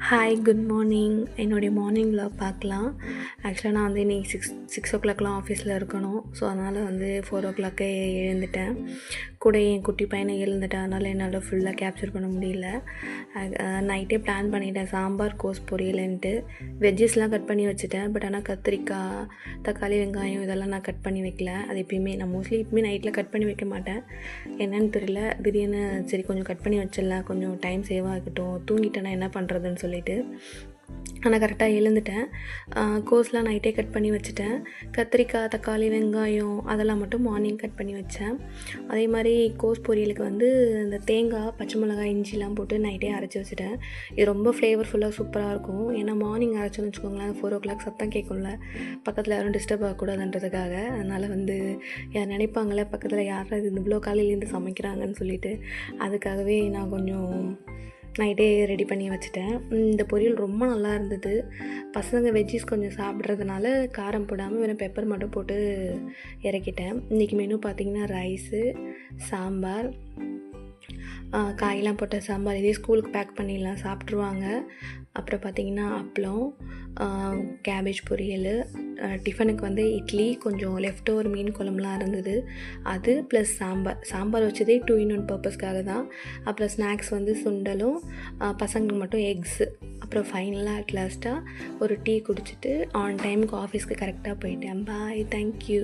Hi, good morning. என்னுடைய morning vlog பார்க்கலாம். ஆக்சுவலாக நான் வந்து இன்றைக்கி சிக்ஸ் ஓ கிளாக்லாம் ஆஃபீஸில் இருக்கணும். ஸோ அதனால் வந்து 4 o'clock எழுந்துட்டேன். கூட என் குட்டி பையனை எழுந்துட்டேன். அதனால் என்னால் ஃபுல்லாக கேப்சர் பண்ண முடியல. நைட்டே பிளான் பண்ணிட்டேன், சாம்பார் கோஸ் பொரியலுன்ட்டு. வெஜ்ஜஸ்லாம் கட் பண்ணி வச்சுட்டேன். பட் ஆனால் கத்திரிக்காய், தக்காளி, வெங்காயம் இதெல்லாம் நான் கட் பண்ணி வைக்கல. அது எப்பயுமே நான் மோஸ்ட்லி எப்பவுமே நைட்டில் கட் பண்ணி வைக்க மாட்டேன். என்னன்னு தெரியல, திடீர்னு சரி கொஞ்சம் கட் பண்ணி வச்சிடலாம், கொஞ்சம் டைம் சேவ் ஆகட்டும், தூங்கிட்டேன்னா என்ன பண்ணுறதுன்னு சொல்லிட்டு. ஆனால் கரெக்டாக எழுந்துட்டேன். கோஸ்லாம் நைட்டே கட் பண்ணி வச்சுட்டேன். கத்திரிக்காய், தக்காளி, வெங்காயம் அதெல்லாம் மட்டும் மார்னிங் கட் பண்ணி வச்சேன். அதே மாதிரி கோஸ் பொரியலுக்கு வந்து இந்த தேங்காய், பச்சை மிளகாய், இஞ்சிலாம் போட்டு நைட்டே அரைச்சி வச்சுட்டேன். இது ரொம்ப ஃப்ளேவர்ஃபுல்லாக சூப்பராக இருக்கும். ஏன்னா மார்னிங் அரைச்சோன்னு வச்சுக்கோங்களேன், 4 o'clock சத்தம் கேட்கும்ல, பக்கத்தில் யாரும் டிஸ்டர்ப் ஆகக்கூடாதுன்றதுக்காக. அதனால் வந்து யார் நினைப்பாங்களே பக்கத்தில் யாரும் இது இவ்வளோ காலையிலேருந்து சமைக்கிறாங்கன்னு சொல்லிட்டு, அதுக்காகவே நான் கொஞ்சம் நைட்டே ரெடி பண்ணி வச்சுட்டேன். இந்த பொரியல் ரொம்ப நல்லா இருந்தது. பசங்க வெஜ்ஜீஸ் கொஞ்சம் சாப்பிட்றதுனால காரம் போடாமல் வெறும் பெப்பர் மட்டும் போட்டு இறக்கிட்டேன். இன்றைக்கி மெனு பார்த்திங்கன்னா ரைஸு, சாம்பார், காயெலாம் போட்ட சாம்பார். இதே ஸ்கூலுக்கு பேக் பண்ணிடலாம், சாப்பிட்ருவாங்க. அப்புறம் பார்த்திங்கன்னா அப்பளம், கேபேஜ் பொரியல். டிஃபனுக்கு வந்து இட்லி, கொஞ்சம் லெஃப்ட் ஓவர் மீன் குழம்புலாம் இருந்தது, அது ப்ளஸ் சாம்பார் வச்சதே 2 in 1 பர்பஸ்க்காக தான். அப்புறம் ஸ்நாக்ஸ் வந்து சுண்டலும், பசங்களுக்கு மட்டும் எக்ஸு. அப்புறம் ஃபைனலாக அட்லாஸ்ட்டாக ஒரு டீ குடிச்சிட்டு ஆன் டைமுக்கு ஆஃபீஸ்க்கு கரெக்டாக போயிட்டேன். பாய், தேங்க்யூ.